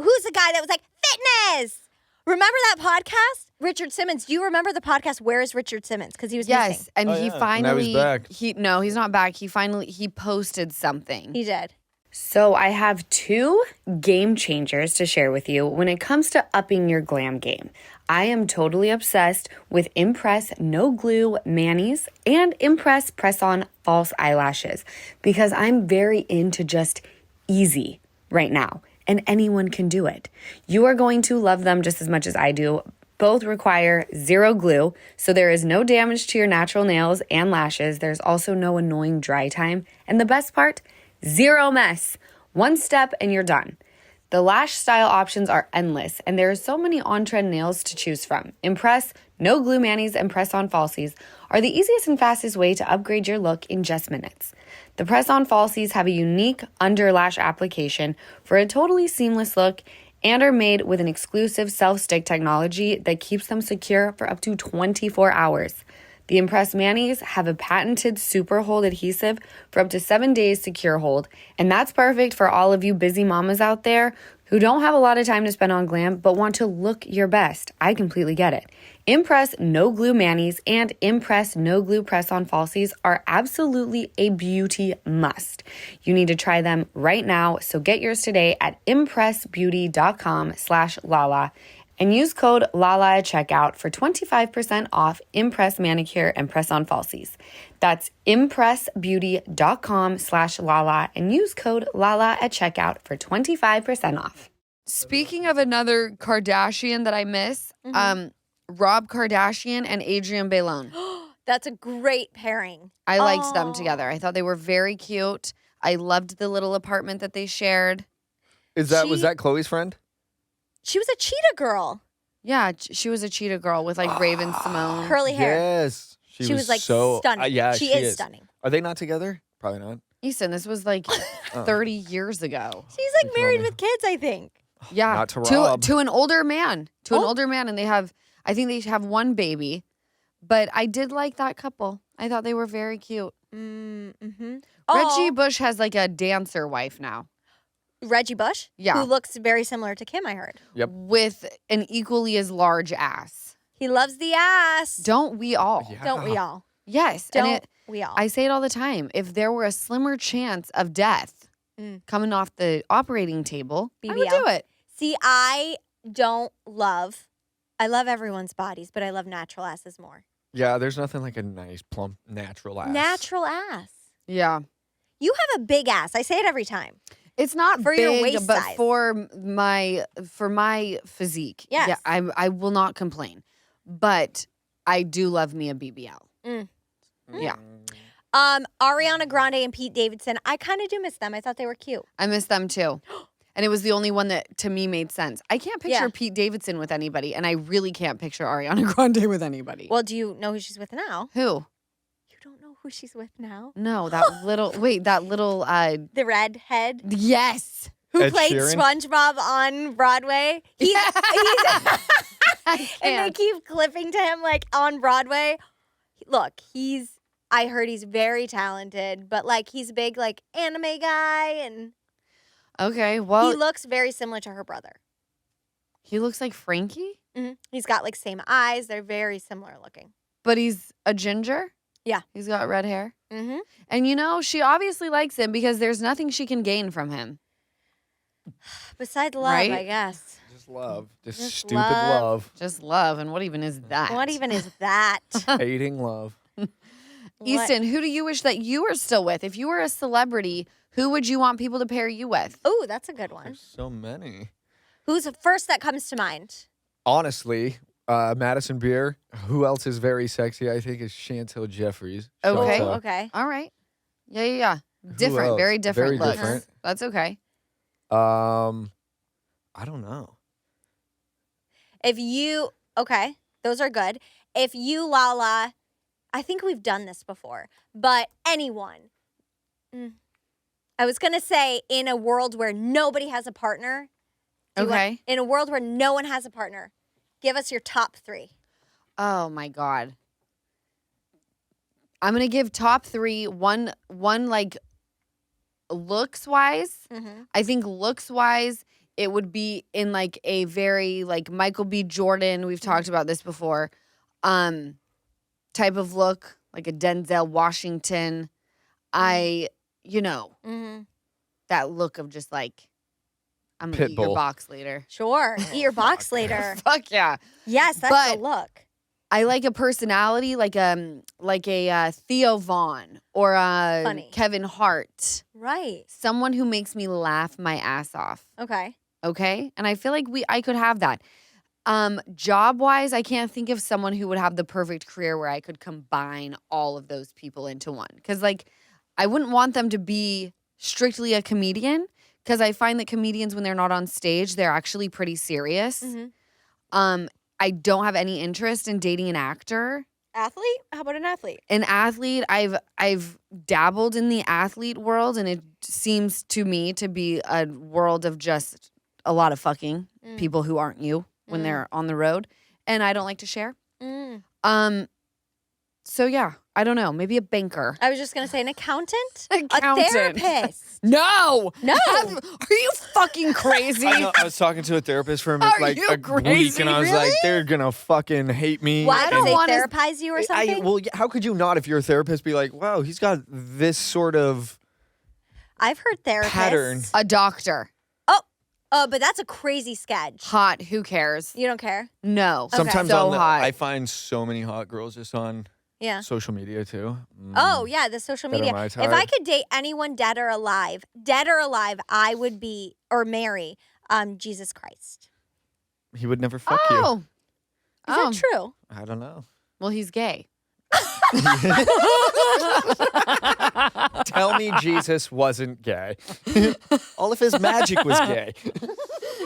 [SPEAKER 2] Who's the guy that was like fitness? Remember that podcast? Richard Simmons. Do you remember the podcast? Where is Richard Simmons? Because he was
[SPEAKER 4] Yes,
[SPEAKER 2] missing.
[SPEAKER 4] and
[SPEAKER 3] Oh,
[SPEAKER 4] he
[SPEAKER 3] yeah. And now
[SPEAKER 4] finally
[SPEAKER 3] he's back.
[SPEAKER 4] No, he's not back. He posted something.
[SPEAKER 2] He did.
[SPEAKER 1] So I have 2 game changers to share with you when it comes to upping your glam game. I am totally obsessed with Impress No Glue Manis and Impress Press-On False Eyelashes because I'm very into just easy right now, and anyone can do it. You are going to love them just as much as I do. Both require 0 glue, so there is no damage to your natural nails and lashes. There's also no annoying dry time. And the best part, 0 mess. 1 step and you're done. The lash style options are endless, and there are so many on-trend nails to choose from. Impress, No Glue Manis, and Press-On Falsies are the easiest and fastest way to upgrade your look in just minutes. The Press-On Falsies have a unique under lash application for a totally seamless look and are made with an exclusive self-stick technology that keeps them secure for up to 24 hours. The Impress Manis have a patented super hold adhesive for up to 7 days secure hold, and that's perfect for all of you busy mamas out there who don't have a lot of time to spend on glam but want to look your best. I completely get it. Impress No Glue Manis and Impress No Glue Press-On Falsies are absolutely a beauty must. You need to try them right now, so get yours today at impressbeauty.com/Lala and use code LALA at checkout for 25% off Impress Manicure and Press-On Falsies. That's impressbeauty.com/Lala and use code LALA at checkout for 25% off.
[SPEAKER 4] Speaking of another Kardashian that I miss, Rob Kardashian and Adrienne Bailon.
[SPEAKER 2] That's a great pairing.
[SPEAKER 4] I liked them together. I thought they were very cute. I loved the little apartment that they shared.
[SPEAKER 3] Was that Chloe's friend?
[SPEAKER 2] She was a cheetah girl.
[SPEAKER 4] Yeah, she was a cheetah girl with like Raven Simone.
[SPEAKER 2] Curly hair.
[SPEAKER 3] Yes.
[SPEAKER 2] She was like
[SPEAKER 3] so
[SPEAKER 2] stunning.
[SPEAKER 3] yeah,
[SPEAKER 2] she is stunning.
[SPEAKER 3] Are they not together? Probably not.
[SPEAKER 4] Easton, this was like 30 years ago.
[SPEAKER 2] She's like married with kids, I think.
[SPEAKER 4] Yeah,
[SPEAKER 3] Not to Rob.
[SPEAKER 4] to an older man, an older man, and I think they have 1 baby. But I did like that couple. I thought they were very cute.
[SPEAKER 2] Mm-hmm.
[SPEAKER 4] Reggie Bush has like a dancer wife now.
[SPEAKER 2] Reggie Bush?
[SPEAKER 4] Yeah.
[SPEAKER 2] Who looks very similar to Kim, I heard.
[SPEAKER 3] Yep.
[SPEAKER 4] With an equally as large ass.
[SPEAKER 2] He loves the ass.
[SPEAKER 4] Don't we all?
[SPEAKER 3] Yeah.
[SPEAKER 2] Don't we all?
[SPEAKER 4] Yes.
[SPEAKER 2] Don't
[SPEAKER 4] and
[SPEAKER 2] we all?
[SPEAKER 4] I say it all the time. If there were a slimmer chance of death coming off the operating table, I would
[SPEAKER 2] BBL.
[SPEAKER 4] do it.
[SPEAKER 2] See, I love everyone's bodies, but I love natural asses more.
[SPEAKER 3] Yeah, there's nothing like a nice, plump, natural ass.
[SPEAKER 2] Natural ass.
[SPEAKER 4] Yeah.
[SPEAKER 2] You have a big ass. I say it every time.
[SPEAKER 4] It's not
[SPEAKER 2] For your
[SPEAKER 4] big,
[SPEAKER 2] waist
[SPEAKER 4] but
[SPEAKER 2] size.
[SPEAKER 4] for my physique.
[SPEAKER 2] Yes.
[SPEAKER 4] Yeah, I will not complain. But I do love me a BBL. Yeah.
[SPEAKER 2] Ariana Grande and Pete Davidson. I kind of do miss them. I thought they were cute.
[SPEAKER 4] I miss them too. And it was the only one that to me made sense. I can't picture
[SPEAKER 2] Yeah.
[SPEAKER 4] Pete Davidson with anybody, and I really can't picture Ariana Grande with anybody.
[SPEAKER 2] Well, do you know who she's with now?
[SPEAKER 4] Who?
[SPEAKER 2] You don't know who she's with now?
[SPEAKER 4] No, that little
[SPEAKER 2] The redhead
[SPEAKER 4] yes.
[SPEAKER 2] who
[SPEAKER 3] Ed
[SPEAKER 2] played
[SPEAKER 3] Sheeran?
[SPEAKER 2] SpongeBob on Broadway. He's
[SPEAKER 4] I
[SPEAKER 2] and they
[SPEAKER 4] can't.
[SPEAKER 2] keep clipping to him like on Broadway. Look, I heard he's very talented, but like he's a big like anime guy and
[SPEAKER 4] Okay, well,
[SPEAKER 2] he looks very similar to her brother.
[SPEAKER 4] he looks like Frankie,
[SPEAKER 2] He's got like same eyes. They're very similar looking.
[SPEAKER 4] but he's a ginger.
[SPEAKER 2] Yeah.
[SPEAKER 4] He's got red hair.
[SPEAKER 2] Mm-hmm.
[SPEAKER 4] And you know, she obviously likes him because there's nothing she can gain from him.
[SPEAKER 2] Besides love,
[SPEAKER 4] Right?
[SPEAKER 2] I guess.
[SPEAKER 3] Just love. Just
[SPEAKER 2] Just
[SPEAKER 3] stupid
[SPEAKER 2] love.
[SPEAKER 3] love.
[SPEAKER 4] Just love. And what even is that?
[SPEAKER 2] What even is that?
[SPEAKER 3] Hating love.
[SPEAKER 4] Easton, who do you wish that you were still with? If you were a celebrity, who would you want people to pair you with?
[SPEAKER 2] Oh, that's a good one.
[SPEAKER 3] There's so many.
[SPEAKER 2] Who's the first that comes to mind?
[SPEAKER 3] Honestly, Madison Beer. Who else is very sexy? I think is Chantel Jeffries.
[SPEAKER 4] Okay.
[SPEAKER 3] Shanta.
[SPEAKER 2] Okay.
[SPEAKER 4] All right. Yeah.
[SPEAKER 3] Who
[SPEAKER 4] Different.
[SPEAKER 3] else?
[SPEAKER 4] Very different
[SPEAKER 3] Very
[SPEAKER 4] looks.
[SPEAKER 3] different.
[SPEAKER 4] That's okay.
[SPEAKER 3] I don't know.
[SPEAKER 2] Okay, those are good. If you, Lala, I think we've done this before, but anyone. I was going to say in a world where nobody has a partner.
[SPEAKER 4] Okay.
[SPEAKER 2] In a world where no one has a partner, Give us your top 3.
[SPEAKER 4] Oh my God. I'm gonna give top 3. One like looks wise.
[SPEAKER 2] Mm-hmm.
[SPEAKER 4] I think looks wise, it would be in like a very like Michael B. Jordan. We've talked about this before. Type of look, like a Denzel Washington.
[SPEAKER 2] Mm-hmm.
[SPEAKER 4] That look of just like, I'm gonna eat
[SPEAKER 3] Pitbull.
[SPEAKER 4] your box later.
[SPEAKER 2] Sure. Eat your box later.
[SPEAKER 4] Fuck yeah.
[SPEAKER 2] Yes, that's
[SPEAKER 4] But-
[SPEAKER 2] the look.
[SPEAKER 4] I like a personality like a Theo Vaughn or a
[SPEAKER 2] Funny.
[SPEAKER 4] Kevin Hart.
[SPEAKER 2] Right.
[SPEAKER 4] Someone who makes me laugh my ass off.
[SPEAKER 2] Okay.
[SPEAKER 4] Okay? And I feel like I could have that. Job wise, I can't think of someone who would have the perfect career where I could combine all of those people into one. Because like I wouldn't want them to be strictly a comedian, because I find that comedians, when they're not on stage, they're actually pretty serious.
[SPEAKER 2] Mm-hmm.
[SPEAKER 4] I don't have any interest in dating an actor.
[SPEAKER 2] Athlete? How about an athlete?
[SPEAKER 4] An athlete, I've dabbled in the athlete world, and it seems to me to be a world of just a lot of fucking people who aren't you when they're on the road, and I don't like to share. So yeah, I don't know, maybe a banker.
[SPEAKER 2] I was just going to say an accountant?
[SPEAKER 4] Accountant.
[SPEAKER 2] A therapist.
[SPEAKER 4] No.
[SPEAKER 2] No.
[SPEAKER 4] Are you fucking crazy?
[SPEAKER 3] I know, I was talking to a therapist for like
[SPEAKER 4] you
[SPEAKER 3] a
[SPEAKER 4] crazy?
[SPEAKER 3] week, and I was like, they're gonna fucking hate me.
[SPEAKER 2] Why
[SPEAKER 4] don't
[SPEAKER 2] do they
[SPEAKER 4] wanna-
[SPEAKER 2] therapize you or something?
[SPEAKER 3] Well, yeah, how could you not, if you're a therapist, be like, wow, he's got this sort of
[SPEAKER 2] I've heard therapists.
[SPEAKER 3] pattern.
[SPEAKER 4] A doctor.
[SPEAKER 2] Oh, but that's a crazy sketch.
[SPEAKER 4] Hot. Who cares?
[SPEAKER 2] You don't care?
[SPEAKER 4] No.
[SPEAKER 3] Sometimes
[SPEAKER 4] so
[SPEAKER 3] I
[SPEAKER 4] hot.
[SPEAKER 3] find so many hot girls just on
[SPEAKER 2] Yeah.
[SPEAKER 3] social media too.
[SPEAKER 2] Oh, yeah, the social
[SPEAKER 3] Get on
[SPEAKER 2] media.
[SPEAKER 3] my
[SPEAKER 2] If I
[SPEAKER 3] tire.
[SPEAKER 2] could date anyone dead or alive, I would be, or marry Jesus Christ.
[SPEAKER 3] He would never fuck you.
[SPEAKER 4] Oh.
[SPEAKER 2] Is that true?
[SPEAKER 3] I don't know.
[SPEAKER 4] Well, he's gay.
[SPEAKER 3] Tell me Jesus wasn't gay. All of his magic was gay.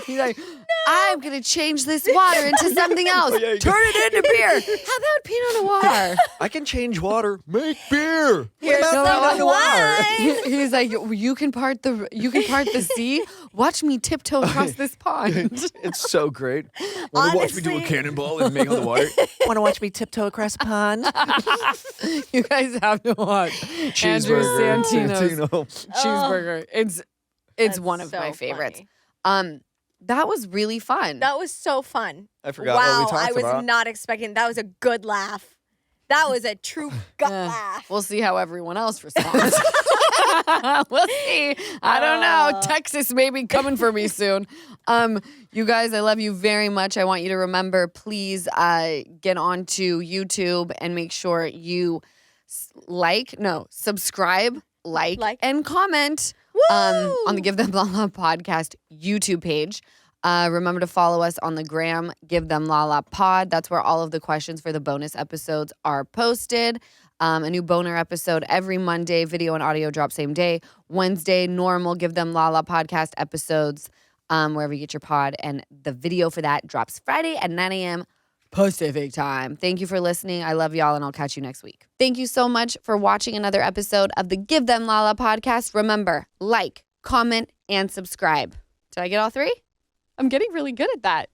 [SPEAKER 4] He's like, I'm going to change this water into something else.
[SPEAKER 3] yeah, you
[SPEAKER 4] Turn it into beer. How about Pinot Noir?
[SPEAKER 3] I can change water, make beer.
[SPEAKER 2] Here's
[SPEAKER 3] what about
[SPEAKER 2] some
[SPEAKER 3] Pinot Noir?
[SPEAKER 2] wine.
[SPEAKER 4] He's like, you can part the sea. Watch me tiptoe across this pond.
[SPEAKER 3] It's so great. Want to watch me do a
[SPEAKER 2] Honestly.
[SPEAKER 3] cannonball and make on the water? Want to watch me tiptoe across a pond?
[SPEAKER 4] You guys have to watch Andrew Santino's
[SPEAKER 3] Santino.
[SPEAKER 4] cheeseburger. It's
[SPEAKER 2] That's
[SPEAKER 4] one of
[SPEAKER 2] so
[SPEAKER 4] my favorites.
[SPEAKER 2] funny.
[SPEAKER 4] That was really fun.
[SPEAKER 2] That was so fun.
[SPEAKER 3] I forgot
[SPEAKER 2] wow,
[SPEAKER 3] what we
[SPEAKER 2] I
[SPEAKER 3] talked
[SPEAKER 2] was
[SPEAKER 3] about.
[SPEAKER 2] not expecting. That was a good laugh. That was a true gut laugh.
[SPEAKER 4] We'll see how everyone else responds. We'll see. I don't know. Texas may be coming for me soon. You guys, I love you very much. I want you to remember, please get onto YouTube and make sure you subscribe, like, and comment on the Give Them Lala podcast YouTube page. Remember to follow us on the gram, Give Them Lala Pod. That's where all of the questions for the bonus episodes are posted. A new boner episode every Monday, video and audio drop same day. Wednesday, normal Give Them Lala podcast episodes, wherever you get your pod. And the video for that drops Friday at 9 a.m. Pacific time. Thank you for listening. I love y'all, and I'll catch you next week. Thank you so much for watching another episode of the Give Them Lala podcast. Remember, like, comment, and subscribe. Did I get all 3? I'm getting really good at that.